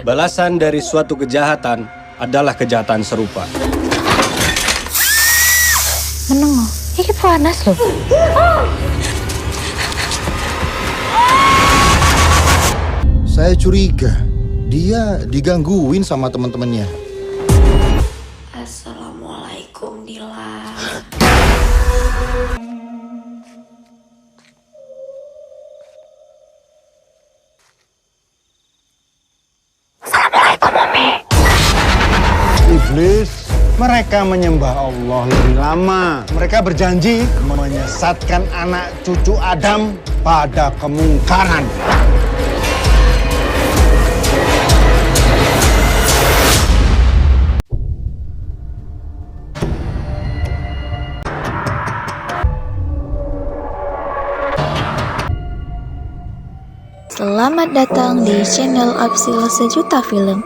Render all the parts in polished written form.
Balasan dari suatu kejahatan adalah kejahatan serupa. Meneng, ini panas loh. Saya curiga dia digangguin sama teman-temannya. Assalamualaikum Dila. Assalamualaikum Umi. Iblis, mereka menyembah Allah lebih lama. Mereka berjanji menyesatkan anak cucu Adam pada kemungkaran. Selamat datang di channel Absil Sejuta Film.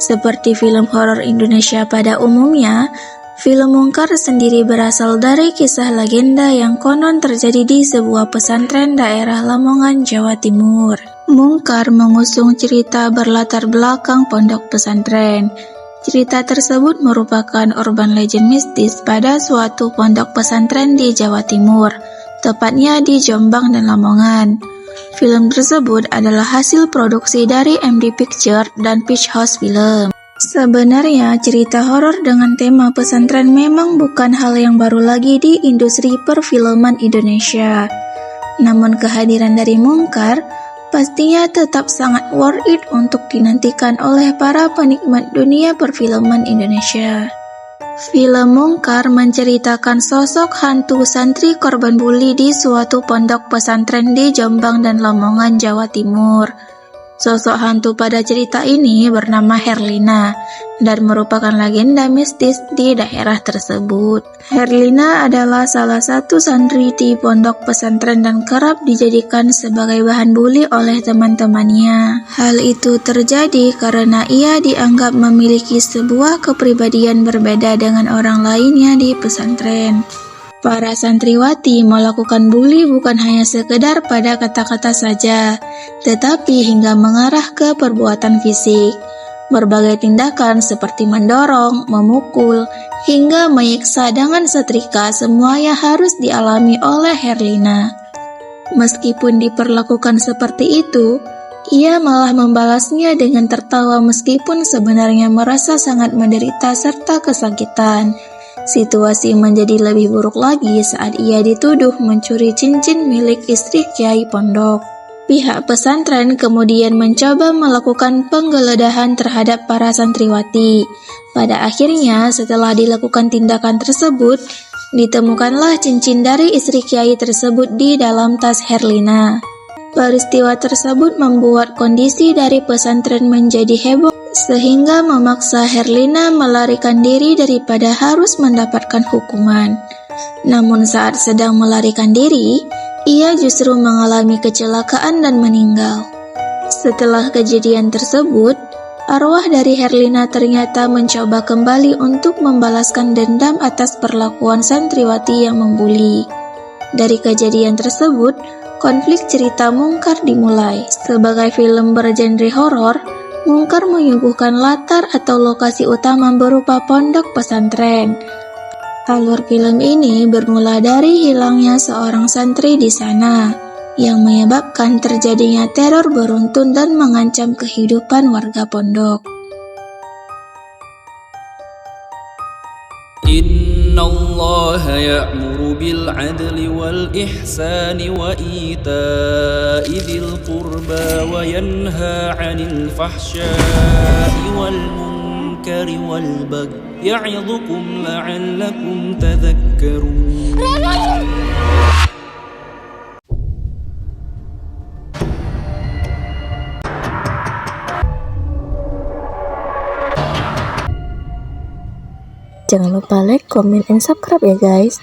Seperti film horor Indonesia pada umumnya, film Mungkar sendiri berasal dari kisah legenda yang konon terjadi di sebuah pesantren daerah Lamongan, Jawa Timur. Mungkar mengusung cerita berlatar belakang pondok pesantren. Cerita tersebut merupakan urban legend mistis pada suatu pondok pesantren di Jawa Timur, tepatnya di Jombang dan Lamongan. Film tersebut adalah hasil produksi dari MD Picture dan Peach House Film. Sebenarnya, cerita horor dengan tema pesantren memang bukan hal yang baru lagi di industri perfilman Indonesia. Namun kehadiran dari Mungkar pastinya tetap sangat worth it untuk dinantikan oleh para penikmat dunia perfilman Indonesia. Film Mungkar menceritakan sosok hantu santri korban bully di suatu pondok pesantren di Jombang dan Lamongan, Jawa Timur. Sosok hantu pada cerita ini bernama Herlina dan merupakan legenda mistis di daerah tersebut. Herlina adalah salah satu santri di pondok pesantren dan kerap dijadikan sebagai bahan bully oleh teman-temannya. Hal itu terjadi karena ia dianggap memiliki sebuah kepribadian berbeda dengan orang lainnya di pesantren. Para santriwati melakukan bully bukan hanya sekedar pada kata-kata saja, tetapi hingga mengarah ke perbuatan fisik. Berbagai tindakan seperti mendorong, memukul, hingga menyiksa dengan setrika semuanya harus dialami oleh Herlina. Meskipun diperlakukan seperti itu, ia malah membalasnya dengan tertawa meskipun sebenarnya merasa sangat menderita serta kesakitan. Situasi menjadi lebih buruk lagi saat ia dituduh mencuri cincin milik istri Kiai Pondok. Pihak pesantren kemudian mencoba melakukan penggeledahan terhadap para santriwati. Pada akhirnya, setelah dilakukan tindakan tersebut, ditemukanlah cincin dari istri Kiai tersebut di dalam tas Herlina. Peristiwa tersebut membuat kondisi dari pesantren menjadi heboh sehingga memaksa Herlina melarikan diri daripada harus mendapatkan hukuman. Namun saat sedang melarikan diri, ia justru mengalami kecelakaan dan meninggal. Setelah kejadian tersebut, arwah dari Herlina ternyata mencoba kembali untuk membalaskan dendam atas perlakuan santriwati yang membuli. Dari kejadian tersebut, konflik cerita Mungkar dimulai. Sebagai film bergenre horor, Mungkar menyuguhkan latar atau lokasi utama berupa pondok pesantren. Alur film ini bermula dari hilangnya seorang santri di sana, yang menyebabkan terjadinya teror beruntun dan mengancam kehidupan warga pondok. Inna Allah ya'muru bil adli wal ihsani wa ita'i dhil qurba wa yanha 'anil fahsya'i wal munkari wal baghi ya'idhukum la'allakum tadhakkarun. Jangan lupa like, comment, and subscribe ya guys.